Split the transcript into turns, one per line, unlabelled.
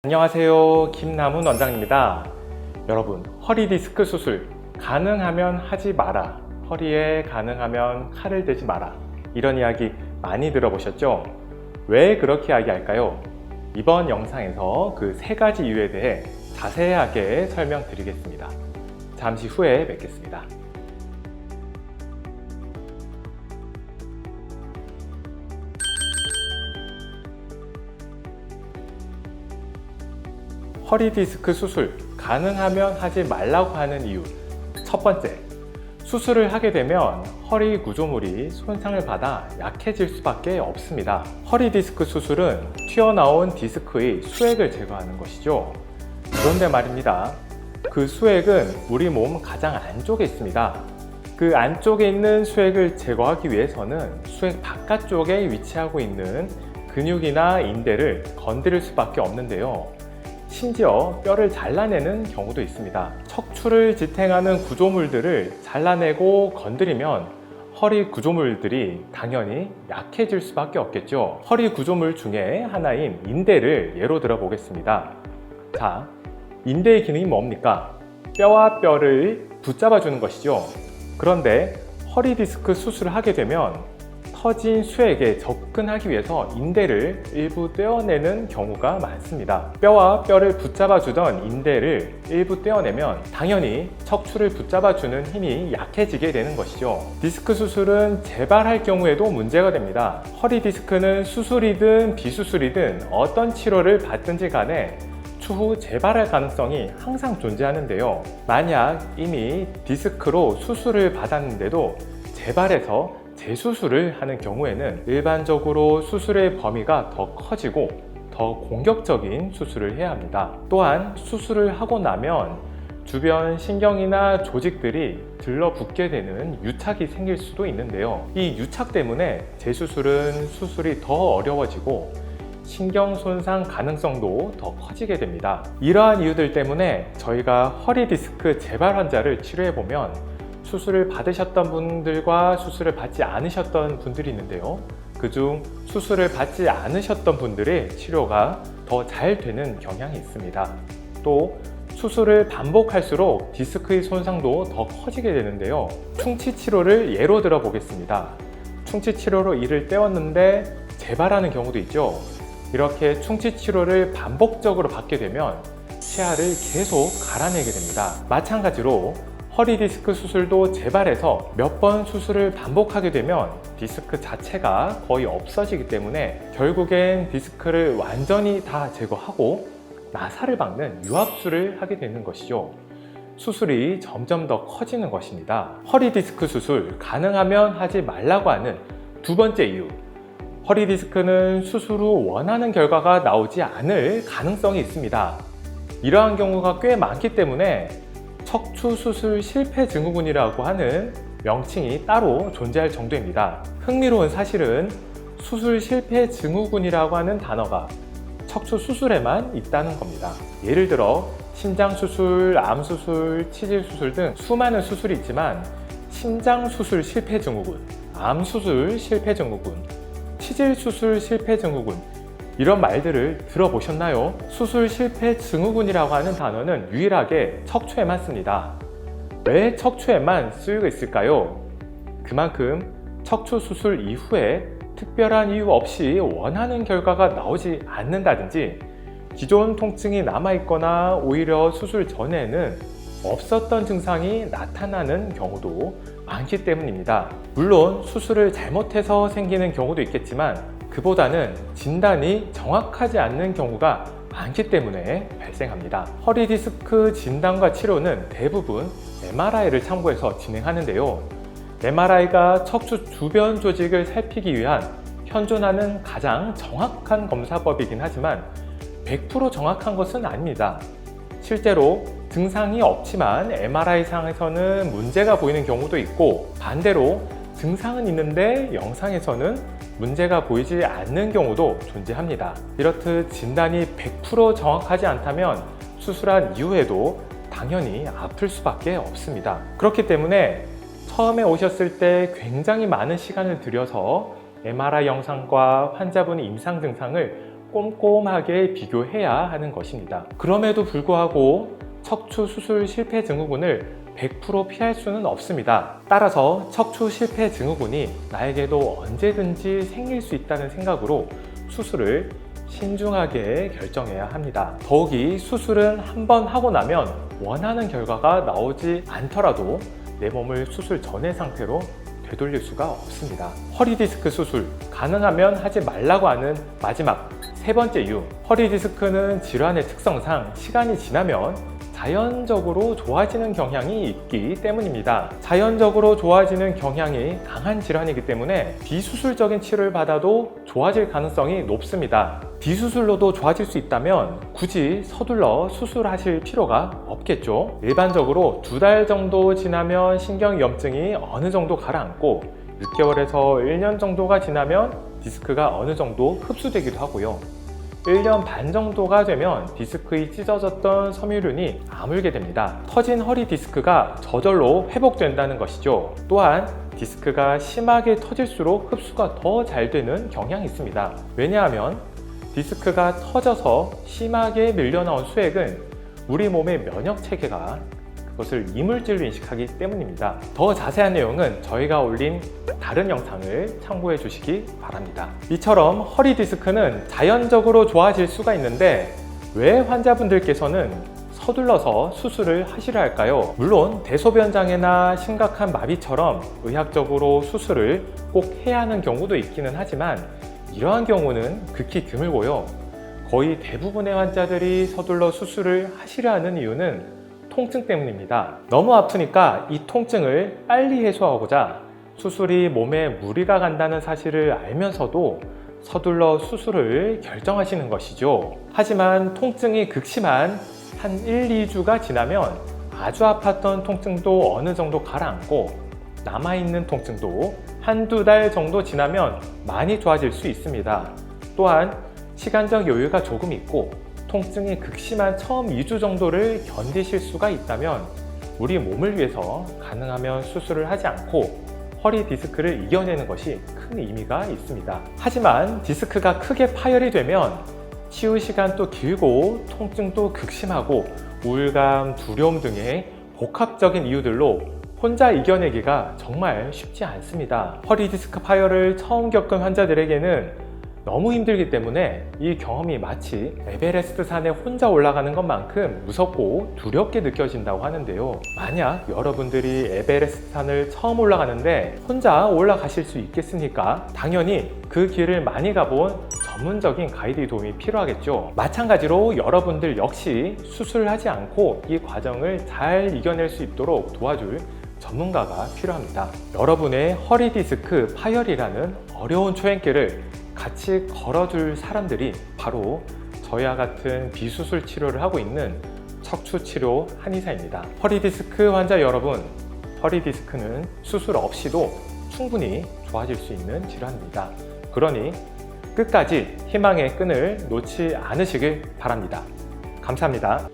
안녕하세요, 김남훈 원장입니다. 여러분, 허리 디스크 수술 가능하면 하지 마라, 허리에 가능하면 칼을 대지 마라, 이런 이야기 많이 들어보셨죠? 왜 그렇게 이야기할까요? 이번 영상에서 그 세 가지 이유에 대해 자세하게 설명드리겠습니다. 잠시 후에 뵙겠습니다. 허리 디스크 수술 가능하면 하지 말라고 하는 이유. 첫 번째, 수술을 하게 되면 허리 구조물이 손상을 받아 약해질 수밖에 없습니다. 허리 디스크 수술은 튀어나온 디스크의 수액을 제거하는 것이죠. 그런데 말입니다, 그 수액은 우리 몸 가장 안쪽에 있습니다. 그 안쪽에 있는 수액을 제거하기 위해서는 수액 바깥쪽에 위치하고 있는 근육이나 인대를 건드릴 수밖에 없는데요. 심지어 뼈를 잘라내는 경우도 있습니다. 척추를 지탱하는 구조물들을 잘라내고 건드리면 허리 구조물들이 당연히 약해질 수밖에 없겠죠. 허리 구조물 중에 하나인 인대를 예로 들어 보겠습니다. 자, 인대의 기능이 뭡니까? 뼈와 뼈를 붙잡아 주는 것이죠. 그런데 허리 디스크 수술을 하게 되면 터진 수액에 접근하기 위해서 인대를 일부 떼어내는 경우가 많습니다. 뼈와 뼈를 붙잡아 주던 인대를 일부 떼어내면 당연히 척추를 붙잡아 주는 힘이 약해지게 되는 것이죠. 디스크 수술은 재발할 경우에도 문제가 됩니다. 허리 디스크는 수술이든 비수술이든 어떤 치료를 받든지 간에 추후 재발할 가능성이 항상 존재하는데요. 만약 이미 디스크로 수술을 받았는데도 재발해서 재수술을 하는 경우에는 일반적으로 수술의 범위가 더 커지고 더 공격적인 수술을 해야 합니다. 또한 수술을 하고 나면 주변 신경이나 조직들이 들러붙게 되는 유착이 생길 수도 있는데요. 이 유착 때문에 재수술은 수술이 더 어려워지고 신경 손상 가능성도 더 커지게 됩니다. 이러한 이유들 때문에 저희가 허리 디스크 재발 환자를 치료해 보면 수술을 받으셨던 분들과 수술을 받지 않으셨던 분들이 있는데요. 그중 수술을 받지 않으셨던 분들의 치료가 더 잘 되는 경향이 있습니다. 또 수술을 반복할수록 디스크의 손상도 더 커지게 되는데요. 충치 치료를 예로 들어 보겠습니다. 충치 치료로 이를 떼었는데 재발하는 경우도 있죠. 이렇게 충치 치료를 반복적으로 받게 되면 치아를 계속 갈아내게 됩니다. 마찬가지로 허리 디스크 수술도 재발해서 몇 번 수술을 반복하게 되면 디스크 자체가 거의 없어지기 때문에 결국엔 디스크를 완전히 다 제거하고 나사를 박는 유압술을 하게 되는 것이죠. 수술이 점점 더 커지는 것입니다. 허리 디스크 수술 가능하면 하지 말라고 하는 두 번째 이유. 허리 디스크는 수술 후 원하는 결과가 나오지 않을 가능성이 있습니다. 이러한 경우가 꽤 많기 때문에 척추 수술 실패 증후군이라고 하는 명칭이 따로 존재할 정도입니다. 흥미로운 사실은 수술 실패 증후군이라고 하는 단어가 척추 수술에만 있다는 겁니다. 예를 들어 심장 수술, 암 수술, 치질 수술 등 수많은 수술이 있지만 심장 수술 실패 증후군, 암 수술 실패 증후군, 치질 수술 실패 증후군, 이런 말들을 들어보셨나요? 수술 실패 증후군이라고 하는 단어는 유일하게 척추에만 씁니다. 왜 척추에만 쓰이고 있을까요? 그만큼 척추 수술 이후에 특별한 이유 없이 원하는 결과가 나오지 않는다든지 기존 통증이 남아있거나 오히려 수술 전에는 없었던 증상이 나타나는 경우도 많기 때문입니다. 물론 수술을 잘못해서 생기는 경우도 있겠지만 그보다는 진단이 정확하지 않는 경우가 많기 때문에 발생합니다. 허리 디스크 진단과 치료는 대부분 MRI를 참고해서 진행하는데요. MRI가 척추 주변 조직을 살피기 위한 현존하는 가장 정확한 검사법이긴 하지만 100% 정확한 것은 아닙니다. 실제로 증상이 없지만 MRI상에서는 문제가 보이는 경우도 있고, 반대로 증상은 있는데 영상에서는 문제가 보이지 않는 경우도 존재합니다. 이렇듯 진단이 100% 정확하지 않다면 수술한 이후에도 당연히 아플 수밖에 없습니다. 그렇기 때문에 처음에 오셨을 때 굉장히 많은 시간을 들여서 MRI 영상과 환자분의 임상 증상을 꼼꼼하게 비교해야 하는 것입니다. 그럼에도 불구하고 척추 수술 실패 증후군을 100% 피할 수는 없습니다. 따라서 척추 실패 증후군이 나에게도 언제든지 생길 수 있다는 생각으로 수술을 신중하게 결정해야 합니다. 더욱이 수술은 한 번 하고 나면 원하는 결과가 나오지 않더라도 내 몸을 수술 전의 상태로 되돌릴 수가 없습니다. 허리 디스크 수술, 가능하면 하지 말라고 하는 마지막 세 번째 이유. 허리 디스크는 질환의 특성상 시간이 지나면 자연적으로 좋아지는 경향이 있기 때문입니다. 자연적으로 좋아지는 경향이 강한 질환이기 때문에 비수술적인 치료를 받아도 좋아질 가능성이 높습니다. 비수술로도 좋아질 수 있다면 굳이 서둘러 수술하실 필요가 없겠죠. 일반적으로 2달 정도 지나면 신경위험증이 어느 정도 가라앉고 6개월에서 1년 정도가 지나면 디스크가 어느 정도 흡수되기도 하고요. 1년 반 정도가 되면 디스크의 찢어졌던 섬유륜이 아물게 됩니다. 터진 허리 디스크가 저절로 회복된다는 것이죠. 또한 디스크가 심하게 터질수록 흡수가 더 잘 되는 경향이 있습니다. 왜냐하면 디스크가 터져서 심하게 밀려나온 수액은 우리 몸의 면역 체계가 그것을 이물질로 인식하기 때문입니다. 더 자세한 내용은 저희가 올린 다른 영상을 참고해 주시기 바랍니다. 이처럼 허리 디스크는 자연적으로 좋아질 수가 있는데 왜 환자분들께서는 서둘러서 수술을 하시려 할까요? 물론 대소변장애나 심각한 마비처럼 의학적으로 수술을 꼭 해야 하는 경우도 있기는 하지만 이러한 경우는 극히 드물고요. 거의 대부분의 환자들이 서둘러 수술을 하시려 하는 이유는 통증 때문입니다. 너무 아프니까 이 통증을 빨리 해소하고자 수술이 몸에 무리가 간다는 사실을 알면서도 서둘러 수술을 결정하시는 것이죠. 하지만 통증이 극심한 한 1, 2주가 지나면 아주 아팠던 통증도 어느 정도 가라앉고 남아있는 통증도 한두 달 정도 지나면 많이 좋아질 수 있습니다. 또한 시간적 여유가 조금 있고 통증이 극심한 처음 2주 정도를 견디실 수가 있다면 우리 몸을 위해서 가능하면 수술을 하지 않고 허리 디스크를 이겨내는 것이 큰 의미가 있습니다. 하지만 디스크가 크게 파열이 되면 치유 시간도 길고 통증도 극심하고 우울감, 두려움 등의 복합적인 이유들로 혼자 이겨내기가 정말 쉽지 않습니다. 허리 디스크 파열을 처음 겪은 환자들에게는 너무 힘들기 때문에 이 경험이 마치 에베레스트 산에 혼자 올라가는 것만큼 무섭고 두렵게 느껴진다고 하는데요. 만약 여러분들이 에베레스트 산을 처음 올라가는데 혼자 올라가실 수 있겠습니까? 당연히 그 길을 많이 가본 전문적인 가이드의 도움이 필요하겠죠. 마찬가지로 여러분들 역시 수술을 하지 않고 이 과정을 잘 이겨낼 수 있도록 도와줄 전문가가 필요합니다. 여러분의 허리 디스크 파열이라는 어려운 초행길을 같이 걸어줄 사람들이 바로 저희와 같은 비수술 치료를 하고 있는 척추치료 한의사입니다. 허리 디스크 환자 여러분, 허리 디스크는 수술 없이도 충분히 좋아질 수 있는 질환입니다. 그러니 끝까지 희망의 끈을 놓지 않으시길 바랍니다. 감사합니다.